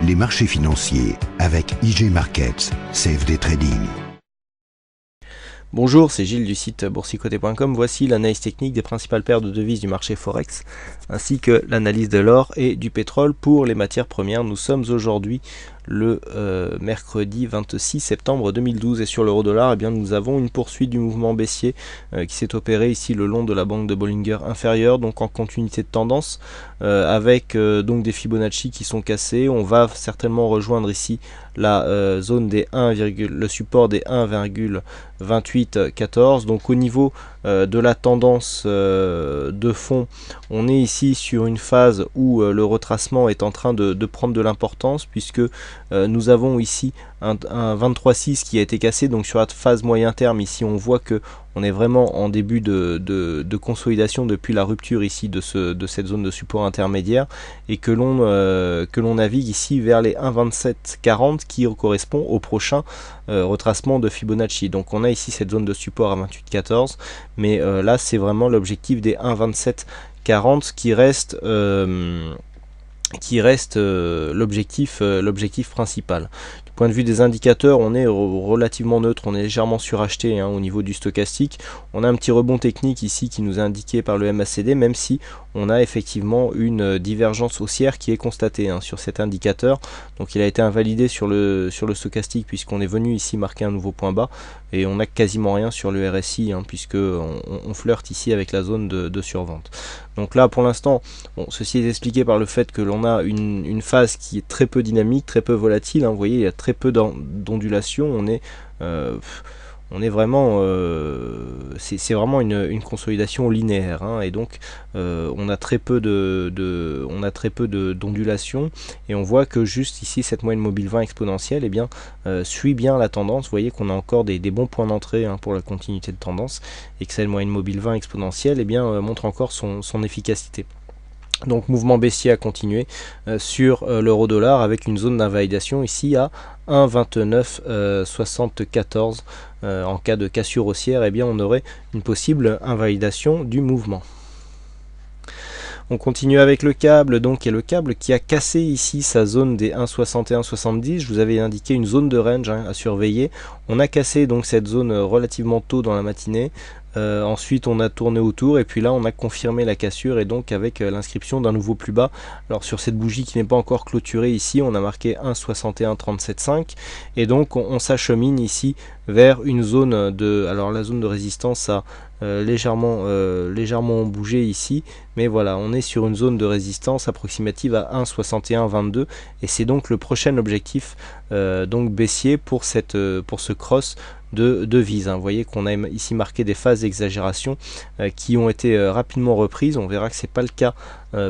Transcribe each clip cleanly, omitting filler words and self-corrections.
les marchés financiers avec IG Markets, CFD Trading. Bonjour, c'est Gilles du site boursicoté.com. Voici l'analyse technique des principales paires de devises du marché Forex, ainsi que l'analyse de l'or et du pétrole pour les matières premières. Nous sommes aujourd'hui le mercredi 26 septembre 2012 et sur l'euro-dollar, eh bien, nous avons une poursuite du mouvement baissier qui s'est opéré ici le long de la bande de Bollinger inférieure, donc en continuité de tendance avec donc des Fibonacci qui sont cassés. On va certainement rejoindre ici la zone des 1, le support des 1,2814. Donc au niveau de la tendance de fond, on est ici sur une phase où le retracement est en train de prendre de l'importance, puisque nous avons ici un 23,6 qui a été cassé. Donc sur la phase moyen terme, ici on voit que on est vraiment en début de consolidation depuis la rupture ici de cette zone de support intermédiaire, et que l'on navigue ici vers les 1,2740 qui correspond au prochain retracement de Fibonacci. Donc on a ici cette zone de support à 28,14, mais là c'est vraiment l'objectif des 1,2740 qui reste l'objectif principal. Du point de vue des indicateurs, on est relativement neutre, on est légèrement suracheté au niveau du stochastique. On a un petit rebond technique ici qui nous est indiqué par le MACD, même si on a effectivement une divergence haussière qui est constatée sur cet indicateur. Donc il a été invalidé sur le stochastique, puisqu'on est venu ici marquer un nouveau point bas, et on n'a quasiment rien sur le RSI, puisque on flirte ici avec la zone de survente. Donc là pour l'instant, ceci est expliqué par le fait que l'on a une phase qui est très peu dynamique, très peu volatile. Vous voyez, il y a très peu d'ondulation. On est vraiment, c'est vraiment une consolidation linéaire, et donc on a très peu d'ondulation, et on voit que juste ici cette moyenne mobile 20 exponentielle suit bien la tendance. Vous voyez qu'on a encore des bons points d'entrée pour la continuité de tendance, et que cette moyenne mobile 20 exponentielle montre encore son efficacité. Donc mouvement baissier à continuer sur l'euro-dollar, avec une zone d'invalidation ici à 1,2974. En cas de cassure haussière, on aurait une possible invalidation du mouvement. On continue avec le câble, donc, et le câble qui a cassé ici sa zone des 1,6170. Je vous avais indiqué une zone de range à surveiller. On a cassé donc cette zone relativement tôt dans la matinée. Ensuite on a tourné autour, et puis là on a confirmé la cassure, et donc avec l'inscription d'un nouveau plus bas. Alors sur cette bougie qui n'est pas encore clôturée, ici on a marqué 1,6137,5, et donc on s'achemine ici vers une zone de, alors la zone de résistance a légèrement bougé ici, mais voilà, on est sur une zone de résistance approximative à 1,6122, et c'est donc le prochain objectif donc baissier pour ce cross de devises. Vous voyez qu'on a ici marqué des phases d'exagération qui ont été rapidement reprises. On verra que c'est pas le cas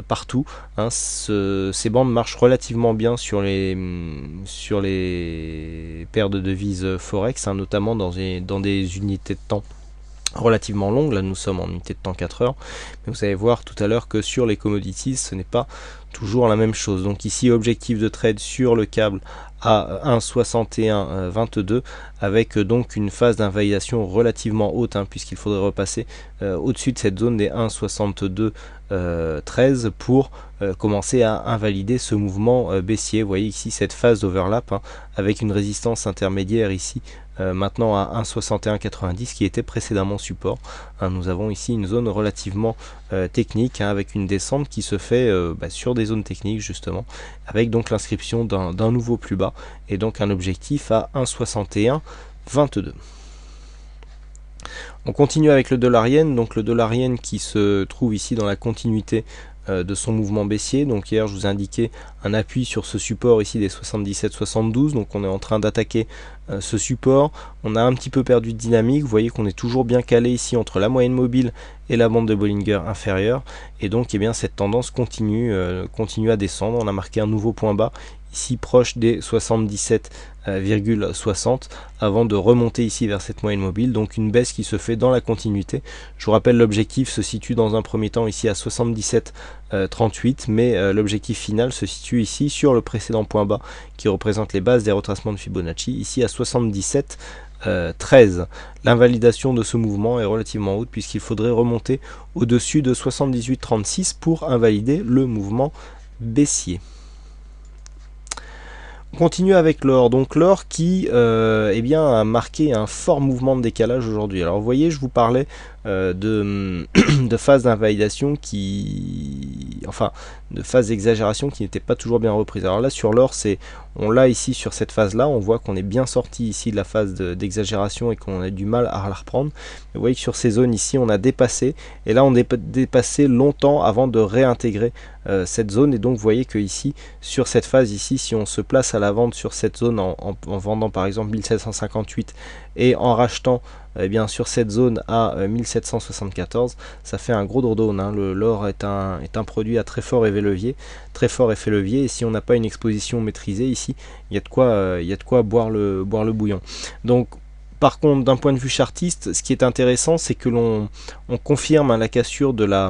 partout. Ces bandes marchent relativement bien sur les paires de devises forex, notamment dans des unités de temps relativement longue. Là nous sommes en unité de temps 4 heures, mais vous allez voir tout à l'heure que sur les commodities ce n'est pas toujours la même chose. Donc ici objectif de trade sur le câble à 1,6122, avec donc une phase d'invalidation relativement haute, puisqu'il faudrait repasser au-dessus de cette zone des 1,6213 pour commencer à invalider ce mouvement baissier. Vous voyez ici cette phase d'overlap avec une résistance intermédiaire ici maintenant à 1,6190 qui était précédemment support. Nous avons ici une zone relativement technique, avec une descente qui se fait sur des zones techniques justement, avec donc l'inscription d'un nouveau plus bas, et donc un objectif à 1,6122. On continue avec le dollar-yen, donc le dollar-yen qui se trouve ici dans la continuité de son mouvement baissier. Donc hier je vous ai indiqué un appui sur ce support ici des 77,72, donc on est en train d'attaquer ce support. On a un petit peu perdu de dynamique. Vous voyez qu'on est toujours bien calé ici entre la moyenne mobile et la bande de Bollinger inférieure, et donc cette tendance continue à descendre. On a marqué un nouveau point bas ici proche des 77,60 avant de remonter ici vers cette moyenne mobile, donc une baisse qui se fait dans la continuité. Je vous rappelle, l'objectif se situe dans un premier temps ici à 77,38, mais l'objectif final se situe ici sur le précédent point bas qui représente les bases des retracements de Fibonacci, ici à 77,13. L'invalidation de ce mouvement est relativement haute, puisqu'il faudrait remonter au-dessus de 78,36 pour invalider le mouvement baissier. continue avec l'or, donc l'or qui eh bien, a marqué un fort mouvement de décalage aujourd'hui. Alors vous voyez, je vous parlais de phase d'invalidation de phase d'exagération qui n'était pas toujours bien reprise. Alors là sur l'or, on l'a ici sur cette phase là, on voit qu'on est bien sorti ici de la phase d'exagération et qu'on a du mal à la reprendre. Mais vous voyez que sur ces zones ici on a dépassé, et là on a dépassé longtemps avant de réintégrer cette zone, et donc vous voyez que ici sur cette phase ici, si on se place à la vente sur cette zone en vendant par exemple 1758 et en rachetant bien sur cette zone à 1774, ça fait un gros drawdown, hein. L'or est un produit à très fort effet levier, et si on n'a pas une exposition maîtrisée ici, il y a de quoi boire le bouillon. Donc par contre, d'un point de vue chartiste, ce qui est intéressant, c'est que l'on confirme la cassure de la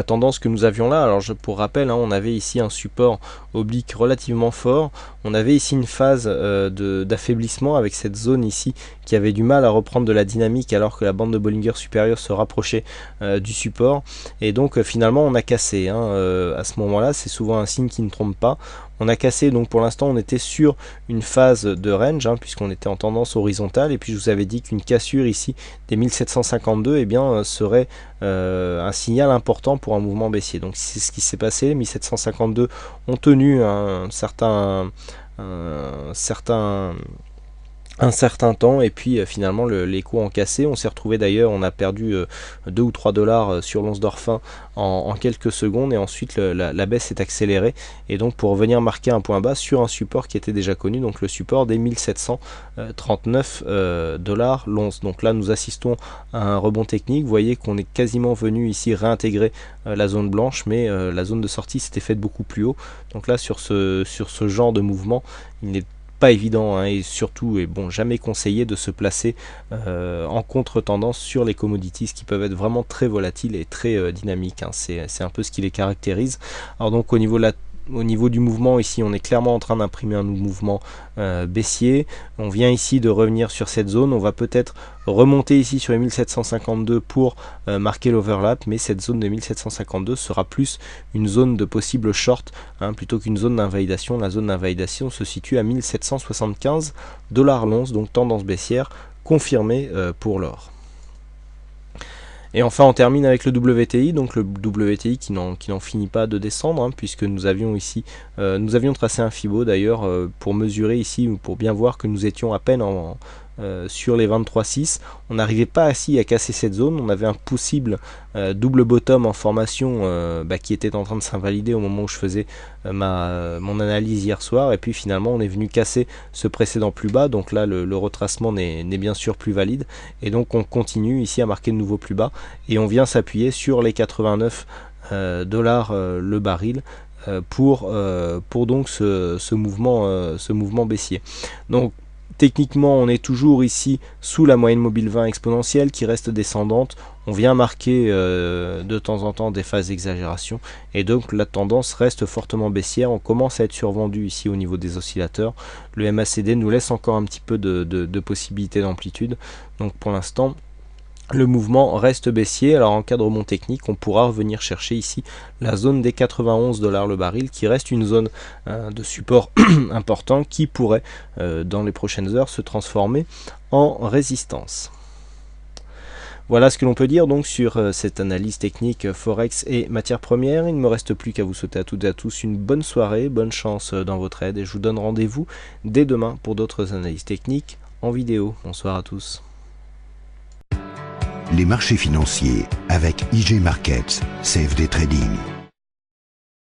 tendance que nous avions là. Alors pour rappel, hein, on avait ici un support oblique relativement fort, on avait ici une phase d'affaiblissement avec cette zone ici qui avait du mal à reprendre de la dynamique alors que la bande de Bollinger supérieure se rapprochait du support, et donc finalement on a cassé, hein, à ce moment là, c'est souvent un signe qui ne trompe pas. On a cassé, donc pour l'instant on était sur une phase de range, hein, puisqu'on était en tendance horizontale, et puis je vous avais dit qu'une cassure ici des 1752 eh bien, serait un signal important pour un mouvement baissier. Donc c'est ce qui s'est passé. Les 1752 ont tenu un certain temps, et puis finalement les cours ont cassé. On s'est retrouvé d'ailleurs, on a perdu 2 ou 3 dollars sur l'once d'or fin en quelques secondes, et ensuite la baisse s'est accélérée, et donc pour venir marquer un point bas sur un support qui était déjà connu, donc le support des 1739 dollars l'once. Donc là nous assistons à un rebond technique. Vous voyez qu'on est quasiment venu ici réintégrer la zone blanche, mais la zone de sortie s'était faite beaucoup plus haut. Donc là sur ce genre de mouvement, il n'est pas évident, hein, et surtout jamais conseillé de se placer en contre-tendance sur les commodities qui peuvent être vraiment très volatiles et très dynamiques, hein. C'est un peu ce qui les caractérise. Alors donc au niveau du mouvement, ici on est clairement en train d'imprimer un mouvement baissier. On vient ici de revenir sur cette zone, on va peut-être remonter ici sur les 1752 pour marquer l'overlap, mais cette zone de 1752 sera plus une zone de possible short, hein, plutôt qu'une zone d'invalidation. La zone d'invalidation se situe à 1775 dollars l'once, donc tendance baissière confirmée pour l'or. Et enfin on termine avec le WTI, donc le WTI qui n'en finit pas de descendre, hein, puisque nous avions ici, nous avions tracé un Fibo d'ailleurs pour mesurer ici, pour bien voir que nous étions à peine sur les 23,6. On n'arrivait pas ici à casser cette zone, on avait un possible double bottom en formation qui était en train de s'invalider au moment où je faisais mon analyse hier soir, et puis finalement on est venu casser ce précédent plus bas, donc là le retracement n'est bien sûr plus valide, et donc on continue ici à marquer de nouveaux plus bas, et on vient s'appuyer sur les 89 dollars le baril pour donc ce mouvement baissier. Donc techniquement, on est toujours ici sous la moyenne mobile 20 exponentielle qui reste descendante. On vient marquer de temps en temps des phases d'exagération, et donc la tendance reste fortement baissière. On commence à être survendu ici au niveau des oscillateurs. Le MACD nous laisse encore un petit peu de possibilités d'amplitude. Donc pour l'instant, le mouvement reste baissier. Alors en cas de rebond technique, on pourra revenir chercher ici la zone des 91 dollars le baril, qui reste une zone de support important qui pourrait dans les prochaines heures se transformer en résistance. Voilà ce que l'on peut dire donc sur cette analyse technique Forex et matières premières. Il ne me reste plus qu'à vous souhaiter à toutes et à tous une bonne soirée, bonne chance dans vos trades, et je vous donne rendez-vous dès demain pour d'autres analyses techniques en vidéo. Bonsoir à tous. Les marchés financiers avec IJ Markets, CFD Trading.